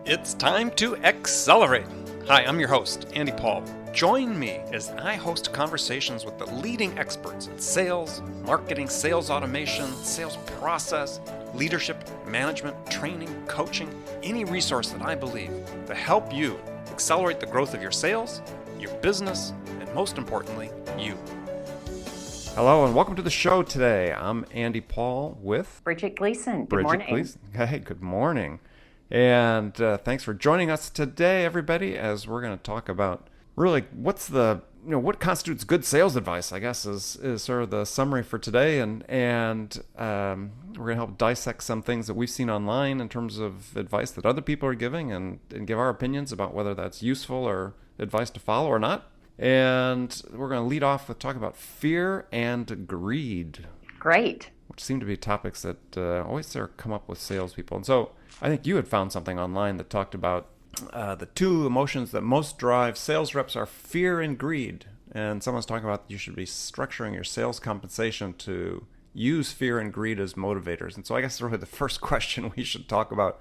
It's time to accelerate. Hi, I'm your host, Andy Paul. Join me as I host conversations with the leading experts in sales, marketing, sales automation, sales process, leadership, management, training, coaching, any resource that I believe to help you accelerate the growth of your sales, your business, and most importantly, you. Hello and welcome to the show today. I'm Andy Paul with Bridget Gleason. Good morning. Gleason. Hey, good morning. And thanks for joining us today, everybody, as we're going to talk about really what constitutes good sales advice, I guess, is sort of the summary for today. And we're going to help dissect some things that we've seen online in terms of advice that other people are giving and give our opinions about whether that's useful or advice to follow or not. And we're going to lead off with talking about fear and greed. Great. Which seem to be topics that always sort of come up with salespeople. And so I think you had found something online that talked about the two emotions that most drive sales reps are fear and greed. And someone's talking about you should be structuring your sales compensation to use fear and greed as motivators. And so I guess really the first question we should talk about,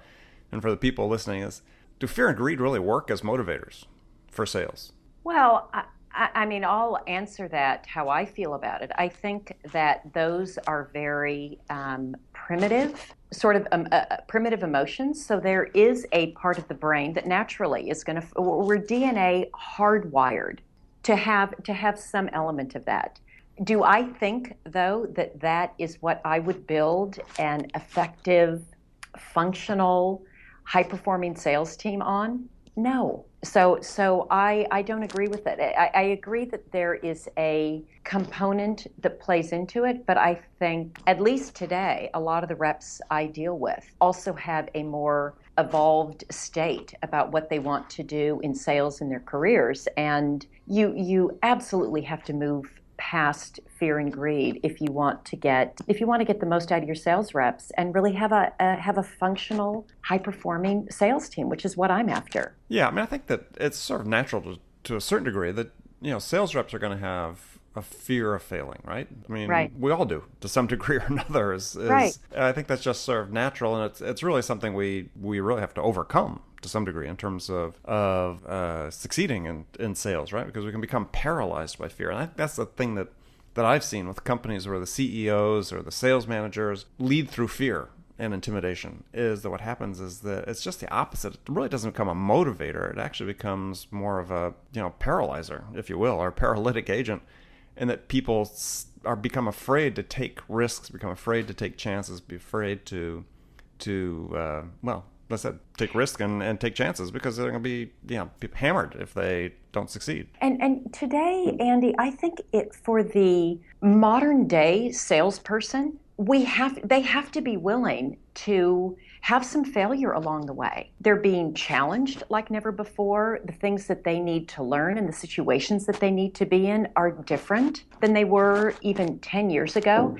and for the people listening, is do fear and greed really work as motivators for sales? Well, I mean, I'll answer that how I feel about it. I think that those are very primitive, sort of primitive emotions. So there is a part of the brain that naturally is going to, we're DNA hardwired to have some element of that. Do I think, though, that is what I would build an effective, functional, high-performing sales team on? No. So I don't agree with it. I agree that there is a component that plays into it, but I think, at least today, a lot of the reps I deal with also have a more evolved state about what they want to do in sales in their careers. And you absolutely have to move past fear and greed if you want to get the most out of your sales reps and really have a functional, high-performing sales team, which is what I'm after. Yeah, I mean, I think that it's sort of natural to a certain degree that, sales reps are going to have a fear of failing, right? I mean, right. We all do to some degree or another. Right. I think that's just sort of natural, and it's really something we really have to overcome to some degree in terms of succeeding in sales, right? Because we can become paralyzed by fear. And I think that's the thing that I've seen with companies where the CEOs or the sales managers lead through fear and intimidation, is that what happens is that it's just the opposite. It really doesn't become a motivator. It actually becomes more of a, paralyzer, if you will, or a paralytic agent, and that people become afraid to take risks, become afraid to take chances, be afraid to let's say, take risks and take chances because they're going to be hammered if they don't succeed. And today, Andy, I think for the modern day salesperson, they have to be willing to have some failure along the way. They're being challenged like never before. The things that they need to learn and the situations that they need to be in are different than they were even 10 years ago.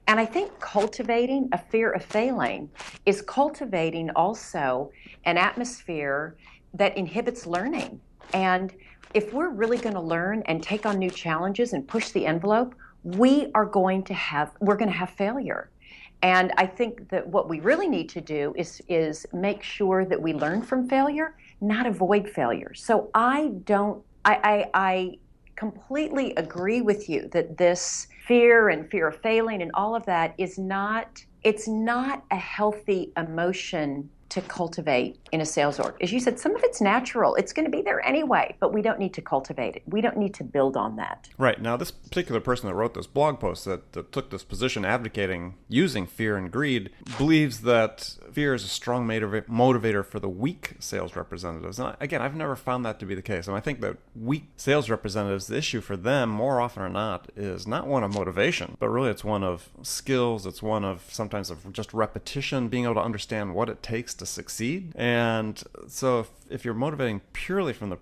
And I think cultivating a fear of failing is cultivating also an atmosphere that inhibits learning. And if we're really going to learn and take on new challenges and push the envelope, we're going to have failure. And I think that what we really need to do is make sure that we learn from failure, not avoid failure. So I completely agree with you that this fear of failing and all of that it's not a healthy emotion to cultivate in a sales org. As you said, some of it's natural. It's going to be there anyway, but we don't need to cultivate it. We don't need to build on that. Right. Now, this particular person that wrote this blog post that took this position advocating using fear and greed believes that fear is a strong motivator for the weak sales representatives. And again, I've never found that to be the case. And I think that weak sales representatives, the issue for them more often or not is not one of motivation, but really it's one of skills. It's one of sometimes of just repetition, being able to understand what it takes to succeed. And so if you're motivating purely from the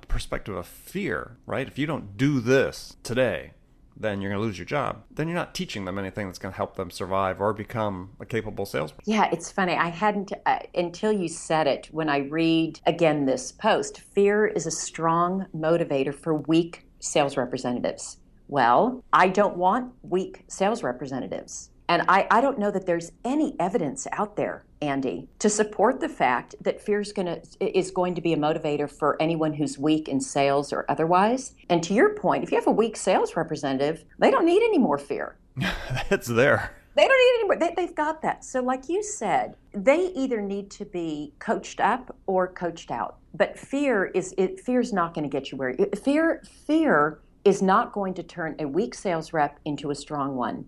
perspective of fear, right? If you don't do this today, then you're going to lose your job. Then you're not teaching them anything that's going to help them survive or become a capable salesperson. Yeah, it's funny. I hadn't, until you said it, when I read again this post, fear is a strong motivator for weak sales representatives. Well, I don't want weak sales representatives. And I don't know that there's any evidence out there, Andy, to support the fact that fear is going to be a motivator for anyone who's weak in sales or otherwise. And to your point, if you have a weak sales representative, they don't need any more fear. It's there. They don't need any more. They've got that. So like you said, they either need to be coached up or coached out. But fear is not going to get you where fear is not going to turn a weak sales rep into a strong one.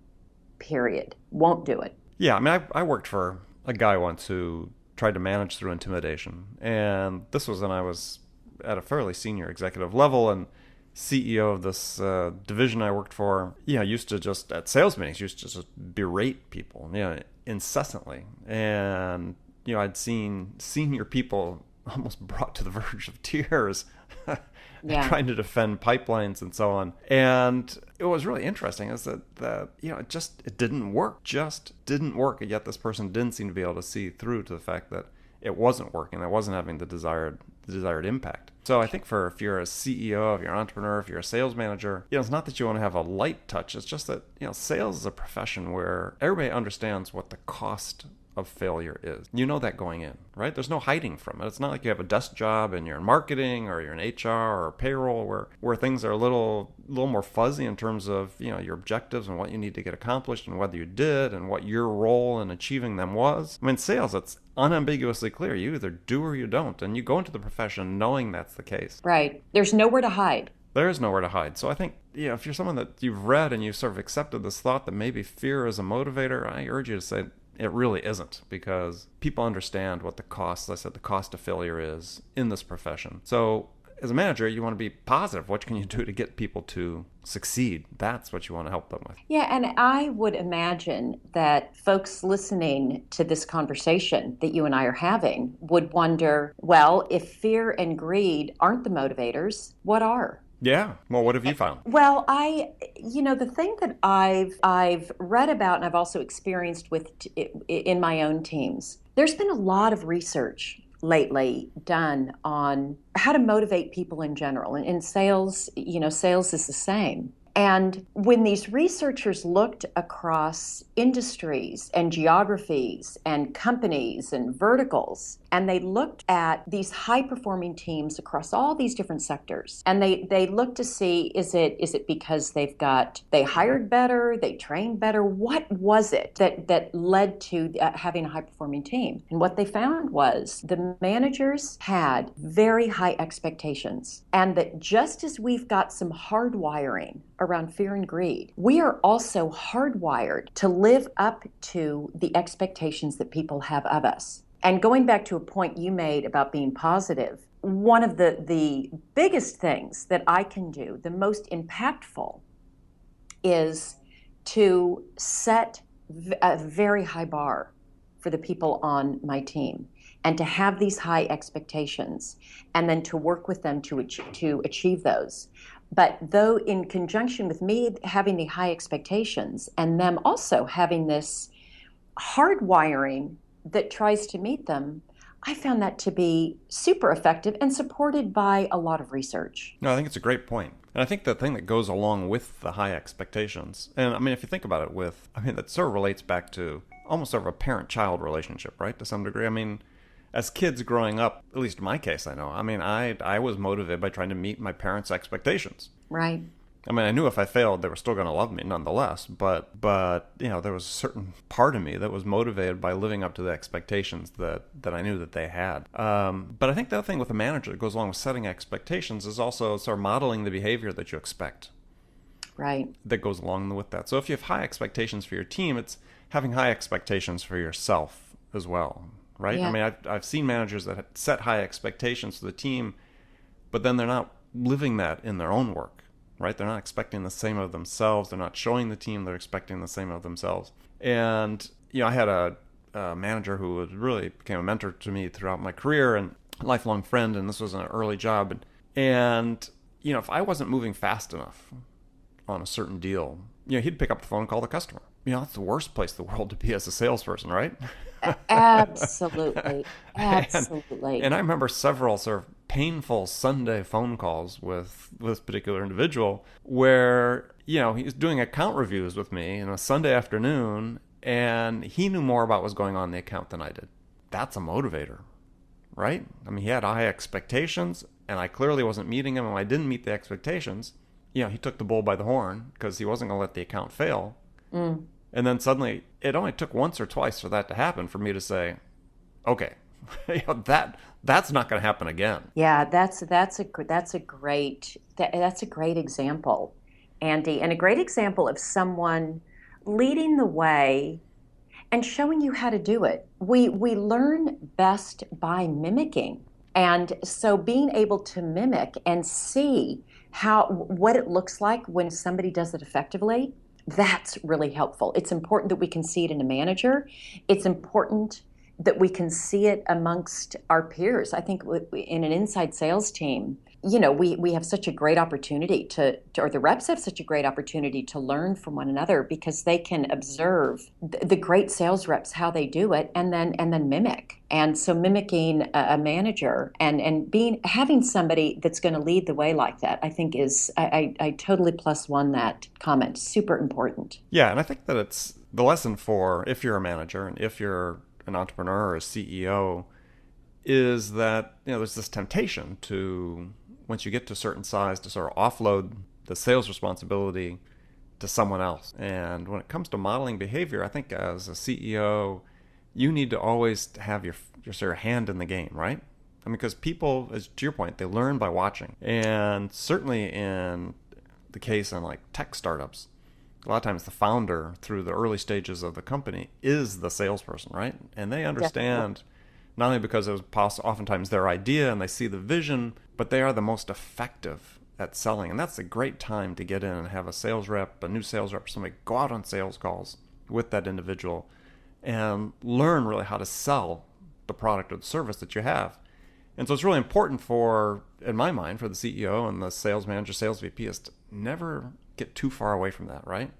Period. Won't do it. Yeah, I mean, I worked for a guy once who tried to manage through intimidation. And this was when I was at a fairly senior executive level, and CEO of this division I worked for, used to just, at sales meetings, used to just berate people, incessantly. And, I'd seen senior people almost brought to the verge of tears trying to defend pipelines and so on. And it was really interesting is that it didn't work. Just didn't work. And yet this person didn't seem to be able to see through to the fact that it wasn't working. It wasn't having the desired impact. So I think if you're a CEO, if you're an entrepreneur, if you're a sales manager, it's not that you want to have a light touch. It's just that, sales is a profession where everybody understands what the cost of failure is. You know that going in, right? There's no hiding from it. It's not like you have a desk job and you're in marketing or you're in HR or payroll where things are a little more fuzzy in terms of, your objectives and what you need to get accomplished and whether you did and what your role in achieving them was. I mean, sales, it's unambiguously clear. You either do or you don't. And you go into the profession knowing that's the case. Right. There's nowhere to hide. There is nowhere to hide. So I think, if you're someone that you've read and you've sort of accepted this thought that maybe fear is a motivator, I urge you to say, it really isn't, because people understand what the cost of failure is in this profession. So as a manager, you want to be positive. What can you do to get people to succeed? That's what you want to help them with. Yeah, and I would imagine that folks listening to this conversation that you and I are having would wonder, well, if fear and greed aren't the motivators, what are? Yeah. Well, what have you found? Well, the thing that I've read about and I've also experienced in my own teams, there's been a lot of research lately done on how to motivate people in general. And in sales, sales is the same. And when these researchers looked across industries and geographies and companies and verticals, and they looked at these high-performing teams across all these different sectors, and they looked to see, is it because they hired better, they trained better? What was it that led to having a high-performing team? And what they found was the managers had very high expectations, and that just as we've got some hardwiring around fear and greed, we are also hardwired to live up to the expectations that people have of us. And going back to a point you made about being positive, one of the biggest things that I can do, the most impactful, is to set a very high bar for the people on my team and to have these high expectations and then to work with them to achieve those. But though in conjunction with me having the high expectations and them also having this hardwiring that tries to meet them, I found that to be super effective and supported by a lot of research. No, I think it's a great point. And I think the thing that goes along with the high expectations, and I mean, if you think about it that sort of relates back to almost sort of a parent-child relationship, right, to some degree. I mean, as kids growing up, at least in my case, I know, I was motivated by trying to meet my parents' expectations. Right. I mean, I knew if I failed, they were still going to love me nonetheless. But there was a certain part of me that was motivated by living up to the expectations that I knew that they had. But I think the other thing with a manager that goes along with setting expectations is also sort of modeling the behavior that you expect. Right. That goes along with that. So if you have high expectations for your team, it's having high expectations for yourself as well, right? Yeah. I mean, I've seen managers that set high expectations for the team, but then they're not living that in their own work. Right? They're not expecting the same of themselves. They're not showing the team they're expecting the same of themselves. And, I had a manager who really became a mentor to me throughout my career and a lifelong friend, and this was an early job. And if I wasn't moving fast enough on a certain deal, he'd pick up the phone and call the customer. That's the worst place in the world to be as a salesperson, right? Absolutely. Absolutely. And I remember several sort of painful Sunday phone calls with this particular individual where, he was doing account reviews with me on a Sunday afternoon, and he knew more about what was going on in the account than I did. That's a motivator, right? I mean, he had high expectations, and I clearly wasn't meeting them, and when I didn't meet the expectations, he took the bull by the horn because he wasn't going to let the account fail. And then suddenly, it only took once or twice for that to happen for me to say, okay, that's not going to happen again. Yeah, that's a great example, Andy, and a great example of someone leading the way and showing you how to do it. We learn best by mimicking. And so being able to mimic and see what it looks like when somebody does it effectively, that's really helpful. It's important that we can see it in a manager. It's important that we can see it amongst our peers. I think in an inside sales team, we have such a great opportunity or the reps have such a great opportunity to learn from one another because they can observe the great sales reps, how they do it, and then mimic. And so mimicking a manager and having somebody that's going to lead the way like that, I think I totally +1 that comment. Super important. Yeah, and I think that it's the lesson for if you're a manager and if you're an entrepreneur or a CEO is that there's this temptation to, once you get to a certain size, to sort of offload the sales responsibility to someone else. And when it comes to modeling behavior, I think as a CEO, you need to always have your sort of hand in the game, right? I mean, because people, as to your point, they learn by watching. And certainly in the case in like tech startups, a lot of times the founder through the early stages of the company is the salesperson, right? And they understand not only because it was oftentimes their idea and they see the vision, but they are the most effective at selling. And that's a great time to get in and have a sales rep, a new sales rep, somebody go out on sales calls with that individual and learn really how to sell the product or the service that you have. And so it's really important in my mind, for the CEO and the sales manager, sales VP is to never get too far away from that, right?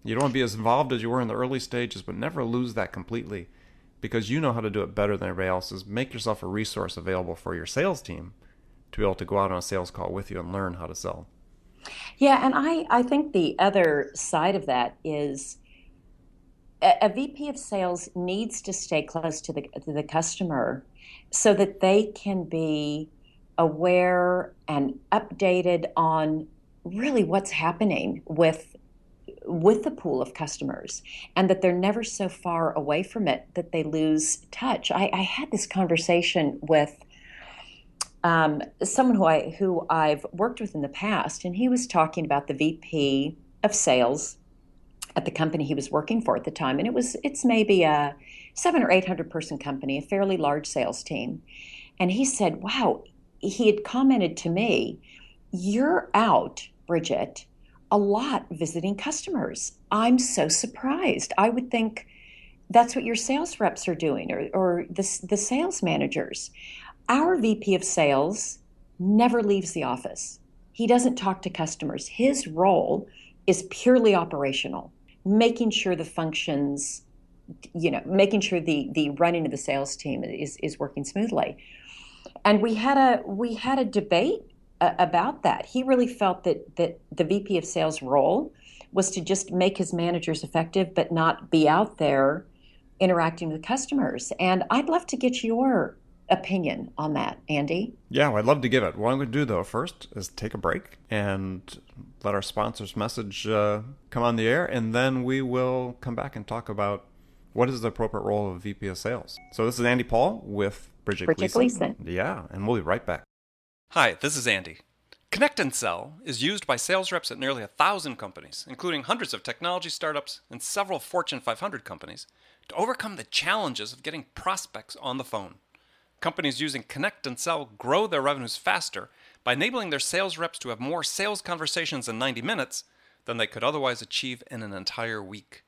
You don't want to be as involved as you were in the early stages, but never lose that completely because you know how to do it better than everybody else. Is make yourself a resource available for your sales team to be able to go out on a sales call with you and learn how to sell. Yeah, and I think the other side of that is a VP of sales needs to stay close to the customer so that they can be aware and updated on really what's happening with the pool of customers, and that they're never so far away from it that they lose touch. I had this conversation with someone who I've worked with in the past, and he was talking about the VP of sales at the company he was working for at the time, and it's maybe a 700 or 800 person company, a fairly large sales team. And he said, wow, he had commented to me, "You're out, Bridget, a lot visiting customers. I'm so surprised. I would think that's what your sales reps are doing or the sales managers." Our VP of sales never leaves the office. He doesn't talk to customers. His role is purely operational, making sure the functions, making sure the running of the sales team is working smoothly. And we had a debate about that. He really felt that the VP of sales role was to just make his managers effective, but not be out there interacting with customers. And I'd love to get your opinion on that, Andy. Yeah, I'd love to give it. What I'm going to do, though, first is take a break and let our sponsor's message come on the air, and then we will come back and talk about what is the appropriate role of a VP of sales. So this is Andy Paul with Bridget Gleason. Yeah, and we'll be right back. Hi, this is Andy. Connect and Sell is used by sales reps at nearly 1,000 companies, including hundreds of technology startups and several Fortune 500 companies, to overcome the challenges of getting prospects on the phone. Companies using Connect and Sell grow their revenues faster by enabling their sales reps to have more sales conversations in 90 minutes than they could otherwise achieve in an entire week.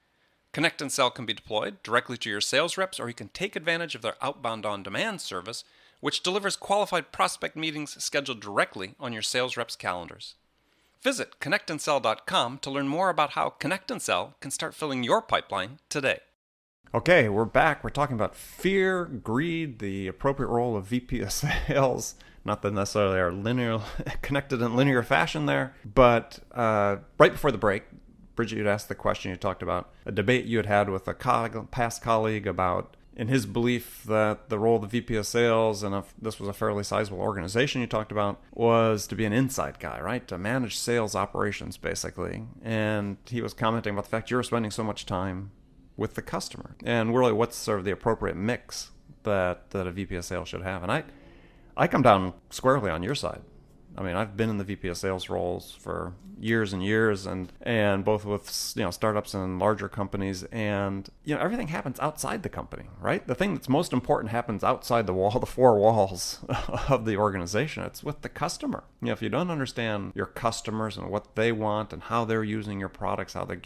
Connect and Sell can be deployed directly to your sales reps, or you can take advantage of their outbound on-demand service, which delivers qualified prospect meetings scheduled directly on your sales reps' calendars. Visit connectandsell.com to learn more about how Connect and Sell can start filling your pipeline today. Okay, we're back. We're talking about fear, greed, the appropriate role of VP of sales. Not that necessarily are linear, connected in linear fashion there, but right before the break, Bridget, you'd asked the question, you talked about a debate you had had with a past colleague about, in his belief that the role of the VP of sales, and if this was a fairly sizable organization you talked about, was to be an inside guy, right? To manage sales operations, basically. And he was commenting about the fact you're spending so much time with the customer. And really, what's sort of the appropriate mix that a VP of sales should have? And I come down squarely on your side. I mean, I've been in the VP of sales roles for years and years, and both with startups and larger companies, and everything happens outside the company, right? The thing that's most important happens outside the four walls of the organization. It's with the customer. If you don't understand your customers and what they want and how they're using your products, how they're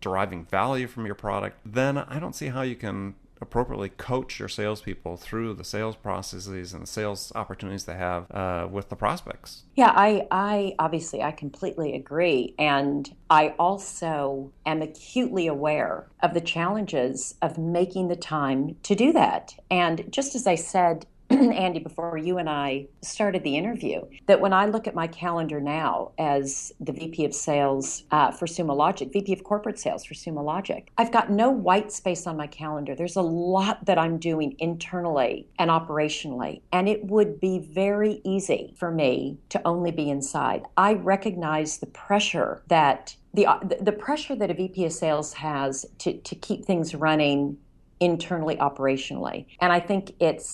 deriving value from your product, then I don't see how you can appropriately coach your salespeople through the sales processes and the sales opportunities they have with the prospects. Yeah, I obviously I completely agree. And I also am acutely aware of the challenges of making the time to do that. And just as I said, Andy, before you and I started the interview, that when I look at my calendar now as the VP of sales for SumoLogic, VP of corporate sales for SumoLogic, I've got no white space on my calendar. There's a lot that I'm doing internally and operationally, and it would be very easy for me to only be inside. I recognize the pressure that the pressure that a VP of sales has to keep things running internally, operationally. And I think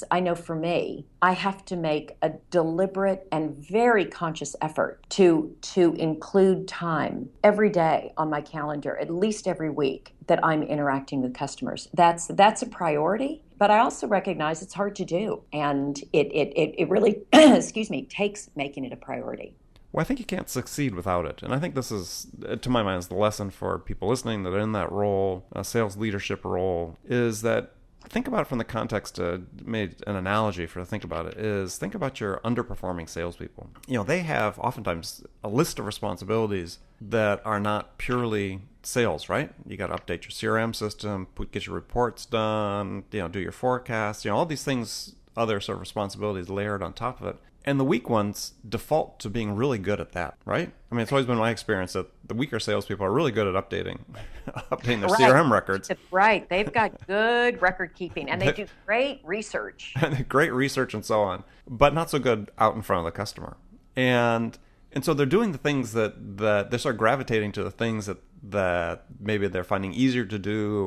I know for me, I have to make a deliberate and very conscious effort to include time every day on my calendar, at least every week, that I'm interacting with customers. That's a priority, but I also recognize it's hard to do. And it really, excuse me, takes making it a priority. Well, I think you can't succeed without it. And I think this is, to my mind, is the lesson for people listening that are in that role, a sales leadership role, is that think about it from the context, made an analogy for to think about it, is think about your underperforming salespeople. They have oftentimes a list of responsibilities that are not purely sales, right? You got to update your CRM system, get your reports done, do your forecasts, all these things, other sort of responsibilities layered on top of it. And the weak ones default to being really good at that, right? I mean, it's always been my experience that the weaker salespeople are really good at updating their CRM records. Right. They've got good record keeping, and they do great research. Great research and so on, but not so good out in front of the customer. And so they're doing the things that they start gravitating to the things that maybe they're finding easier to do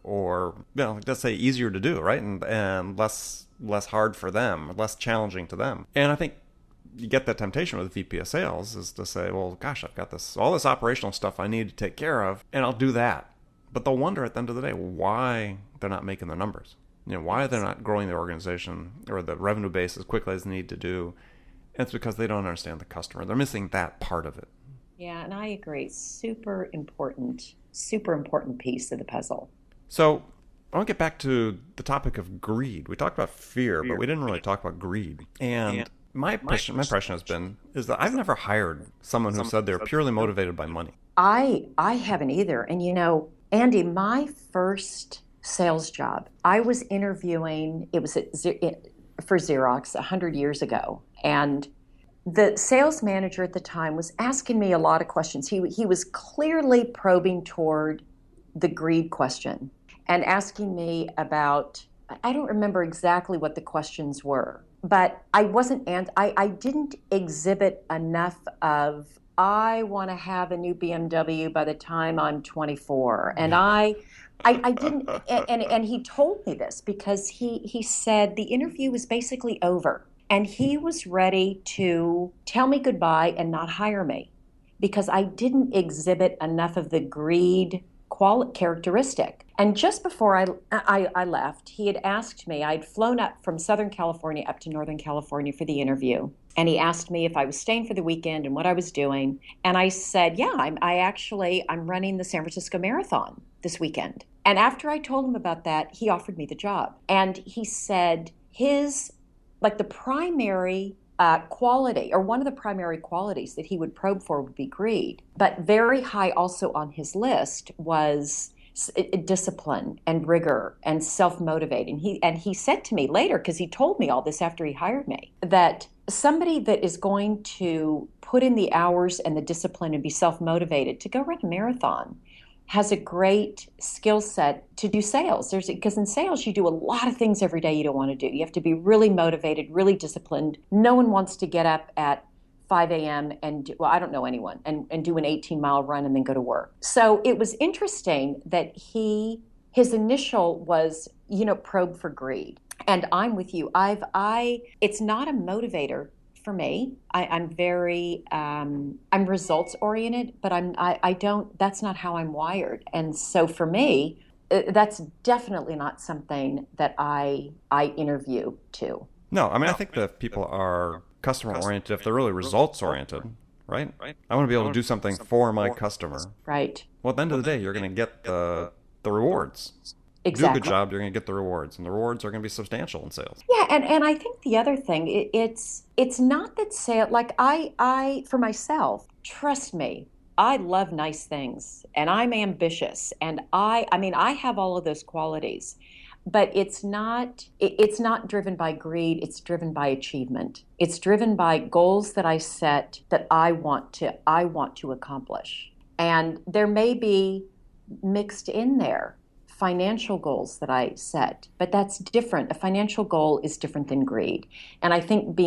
or let's say easier to do, right? And less hard for them, less challenging to them. And I think you get that temptation with VP of sales is to say, well, gosh, I've got all this operational stuff I need to take care of, and I'll do that. But they'll wonder at the end of the day why they're not making their numbers. Why they're not growing their organization or the revenue base as quickly as they need to do. And it's because they don't understand the customer. They're missing that part of it. Yeah, and I agree. Super important piece of the puzzle. So I want to get back to the topic of greed. We talked about fear, but we didn't really talk about greed. And my impression is that I've never hired someone who said they're purely motivated by money. I haven't either. And Andy, my first sales job, I was interviewing, it was for Xerox 100 years ago. And the sales manager at the time was asking me a lot of questions. He was clearly probing toward the greed question and asking me about, I don't remember exactly what the questions were, but I didn't exhibit enough of, I want to have a new BMW by the time I'm 24. And I didn't, and he told me this because he said the interview was basically over and he was ready to tell me goodbye and not hire me because I didn't exhibit enough of the greed characteristic. And just before I left, he had asked me, I'd flown up from Southern California up to Northern California for the interview. And he asked me if I was staying for the weekend and what I was doing. And I said, yeah, I'm running the San Francisco Marathon this weekend. And after I told him about that, he offered me the job. And he said the primary quality, or one of the primary qualities that he would probe for would be greed. But very high also on his list was discipline and rigor and self-motivating. And he said to me later, because he told me all this after he hired me, that somebody that is going to put in the hours and the discipline and be self-motivated to go run a marathon has a great skill set to do sales. Because in sales, you do a lot of things every day you don't want to do. You have to be really motivated, really disciplined. No one wants to get up at 5 a.m. and, well, I don't know anyone, and do an 18-mile run and then go to work. So it was interesting that his initial was, probe for greed. And I'm with you. It's not a motivator for me. I'm results oriented, but that's not how I'm wired. And so for me, that's definitely not something that I interview to. No, I mean, I think that people are customer oriented if they're really results oriented, right? I want to be able to do something for my customer. Right. Well, at the end of the day, you're going to get the rewards. Exactly. Do a good job, you're going to get the rewards, and the rewards are going to be substantial in sales. Yeah, and I think the other thing, it's not that sale, like I for myself, trust me, I love nice things and I'm ambitious and I have all of those qualities, but it's not driven by greed, it's driven by achievement. It's driven by goals that I set that I want to accomplish. And there may be mixed in there financial goals that I set, but that's different. A financial goal is different than greed. And I think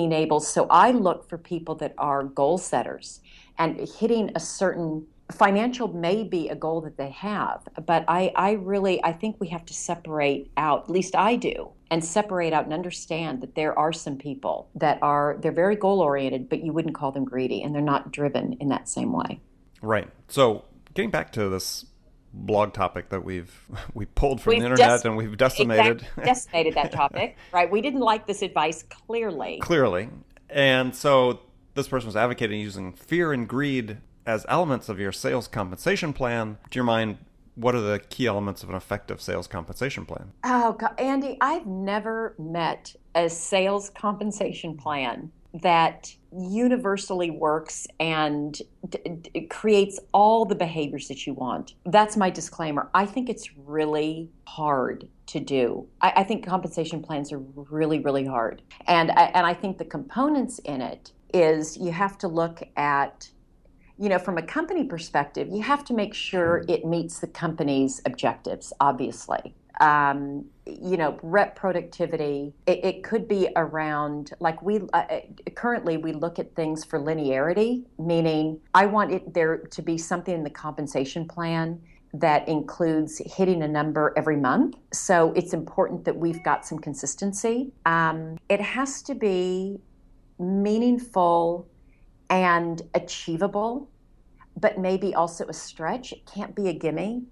so I look for people that are goal setters and hitting a certain financial may be a goal that they have, but I think we have to separate out, at least I do, and separate out and understand that there are some people they're very goal oriented, but you wouldn't call them greedy and they're not driven in that same way. Right. So getting back to this blog topic that we pulled from the internet and we've decimated. Exactly, decimated that topic, right? We didn't like this advice, clearly. And so this person was advocating using fear and greed as elements of your sales compensation plan. To your mind, what are the key elements of an effective sales compensation plan? Oh, God, Andy, I've never met a sales compensation plan that universally works and creates all the behaviors that you want. That's my disclaimer. I think it's really hard to do. I think compensation plans are really, really hard. And I think the components in it is you have to look at, from a company perspective, you have to make sure it meets the company's objectives, obviously. Rep productivity, it could be around, like currently we look at things for linearity, meaning I want there to be something in the compensation plan that includes hitting a number every month. So it's important that we've got some consistency. It has to be meaningful and achievable, but maybe also a stretch. It can't be a gimme.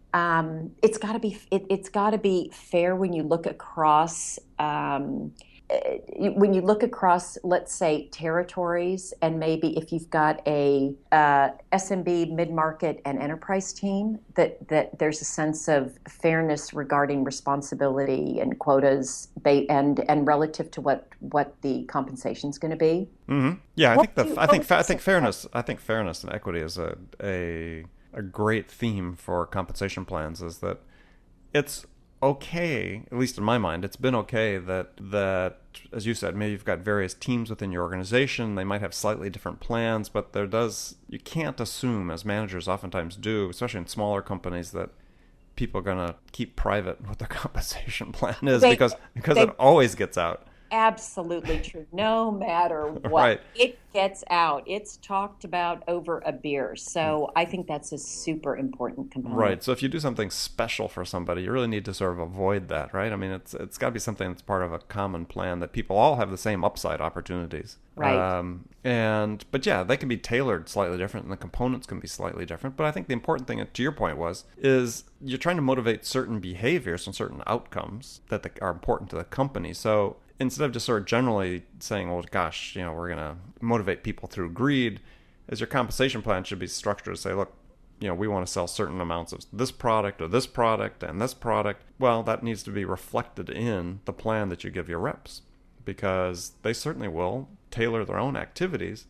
It's got to be fair when you look across. When you look across, let's say, territories, and maybe if you've got a SMB, mid-market, and enterprise team, that there's a sense of fairness regarding responsibility and quotas, and relative to what the compensation is going to be. Mm-hmm. Yeah, I think fairness and equity is a great theme for compensation plans. Is that it's okay, at least in my mind, it's been okay that, as you said, maybe you've got various teams within your organization. They might have slightly different plans, but you can't assume, as managers oftentimes do, especially in smaller companies, that people are going to keep private what their compensation plan is because it always gets out. Absolutely true. No matter what, right. It gets out. It's talked about over a beer. So I think that's a super important component. Right. So if you do something special for somebody, you really need to sort of avoid that, right? I mean, it's got to be something that's part of a common plan that people all have the same upside opportunities. Right. But yeah, they can be tailored slightly different and the components can be slightly different. But I think the important thing, to your point, is you're trying to motivate certain behaviors and certain outcomes that are important to the company. So instead of just sort of generally saying, well, gosh, we're going to motivate people through greed, as your compensation plan should be structured to say, look, we want to sell certain amounts of this product or this product and this product. Well, that needs to be reflected in the plan that you give your reps, because they certainly will tailor their own activities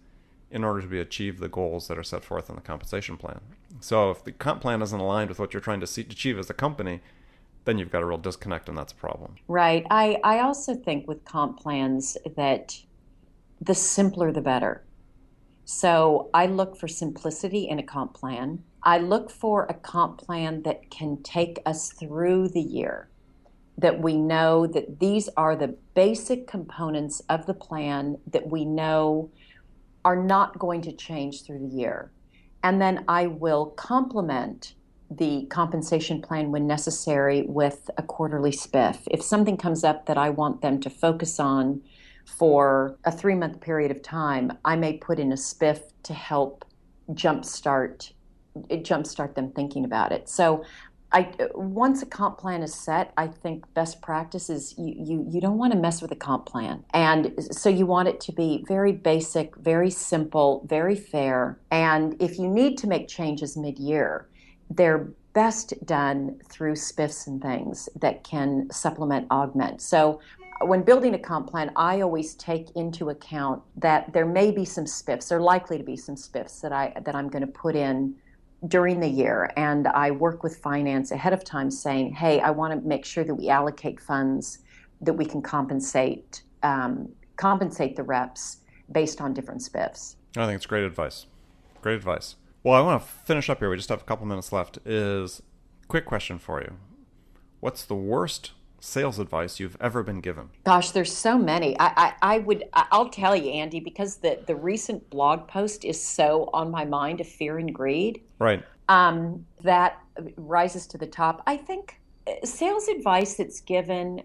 in order to achieve the goals that are set forth in the compensation plan. So if the comp plan isn't aligned with what you're trying to achieve as a company, then you've got a real disconnect, and that's a problem. Right. I also think with comp plans that the simpler the better. So I look for simplicity in a comp plan. I look for a comp plan that can take us through the year, that we know that these are the basic components of the plan that we know are not going to change through the year. And then I will complement the compensation plan when necessary with a quarterly spiff. If something comes up that I want them to focus on for a 3-month period of time, I may put in a spiff to help jumpstart them thinking about it. So once a comp plan is set, I think best practice is you don't want to mess with a comp plan. And so you want it to be very basic, very simple, very fair. And if you need to make changes mid-year, they're best done through spiffs and things that can supplement, augment. So when building a comp plan, I always take into account that there may be some spiffs, or likely to be some spiffs that I'm going to put in during the year. And I work with finance ahead of time saying, hey, I want to make sure that we allocate funds that we can compensate the reps based on different spiffs. I think it's great advice. Great advice. Well, I want to finish up here. We just have a couple minutes left. Quick question for you. What's the worst sales advice you've ever been given? Gosh, there's so many. I'll tell you, Andy, because the recent blog post is so on my mind of fear and greed. Right. That rises to the top. I think sales advice that's given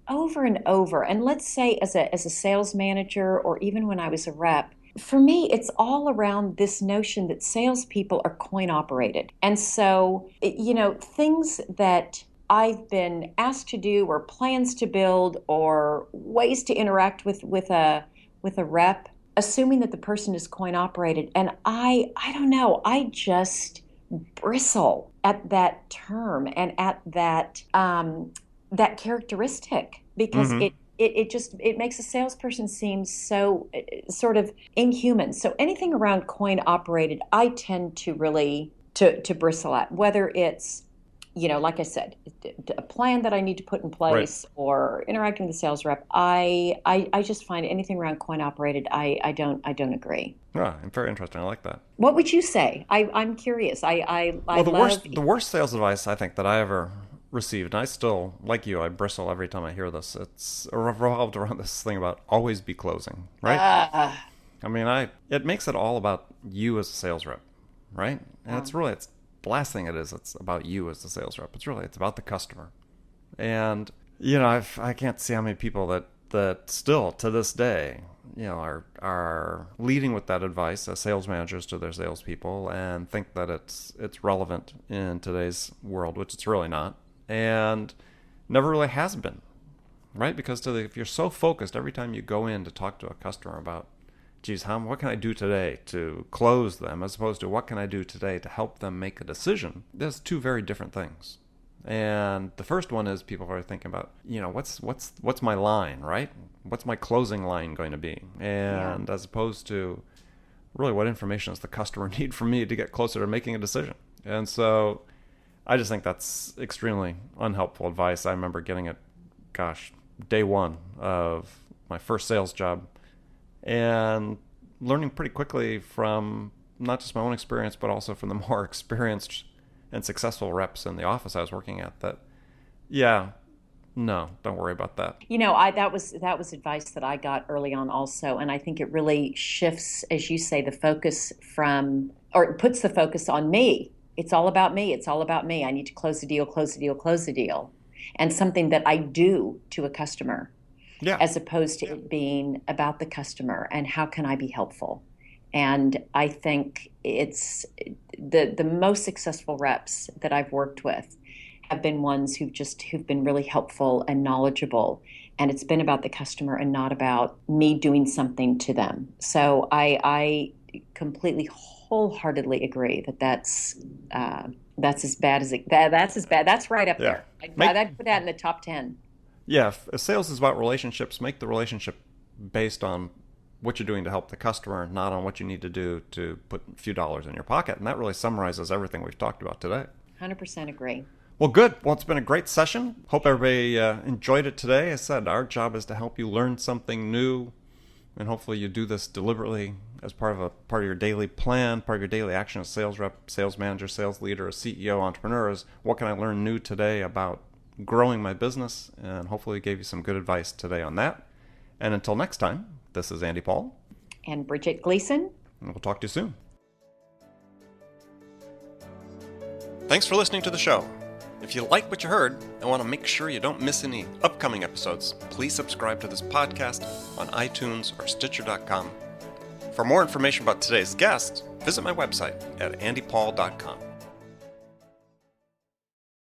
over and over, and let's say as a sales manager, or even when I was a rep, for me, it's all around this notion that salespeople are coin operated. And so, things that I've been asked to do, or plans to build, or ways to interact with a rep, assuming that the person is coin operated. And I don't know, I just bristle at that term and at that characteristic, because it makes a salesperson seem so sort of inhuman. So anything around coin operated, I tend to really to bristle at, whether it's, like I said, a plan that I need to put in place, right, or interacting with the sales rep. I just find anything around coin operated, I don't agree. Yeah, very interesting. I like that. What would you say? I'm curious. The worst sales advice I think that I ever received, and I still, like you, I bristle every time I hear this. It's revolved around this thing about always be closing, right? It makes it all about you as a sales rep, right? And it's the last thing it is. It's about you as the sales rep. It's about the customer. And, I can't see how many people that still to this day, are leading with that advice as sales managers to their salespeople and think that it's relevant in today's world, which it's really not. And never really has been, right? Because if you're so focused every time you go in to talk to a customer about, geez, what can I do today to close them, as opposed to what can I do today to help them make a decision, there's two very different things. And the first one is people are thinking about, what's my line, right? What's my closing line going to be? And as opposed to really what information does the customer need from me to get closer to making a decision? And so I just think that's extremely unhelpful advice. I remember getting it, day one of my first sales job, and learning pretty quickly from not just my own experience, but also from the more experienced and successful reps in the office I was working at, that, no, don't worry about that. That was advice that I got early on also, and I think it really shifts, as you say, the focus it puts the focus on me. It's all about me. It's all about me. I need to close the deal, close the deal, close the deal. And something that I do to a customer, as opposed to it being about the customer and how can I be helpful. And I think it's the most successful reps that I've worked with have been ones who've been really helpful and knowledgeable. And it's been about the customer and not about me doing something to them. So I completely, wholeheartedly agree that's as bad as that's as bad. That's right up there. I'd put that in the top 10. Yeah, if sales is about relationships, make the relationship based on what you're doing to help the customer, not on what you need to do to put a few dollars in your pocket. And that really summarizes everything we've talked about today. 100% agree. Well, good. Well, it's been a great session. Hope everybody enjoyed it today. As I said, our job is to help you learn something new and hopefully you do this deliberately as part of your daily plan, part of your daily action as sales rep, sales manager, sales leader, CEO, entrepreneur. Is what can I learn new today about growing my business? And hopefully gave you some good advice today on that. And until next time, this is Andy Paul. And Bridget Gleason. And we'll talk to you soon. Thanks for listening to the show. If you like what you heard and want to make sure you don't miss any upcoming episodes, please subscribe to this podcast on iTunes or Stitcher.com. For more information about today's guest, visit my website at andypaul.com.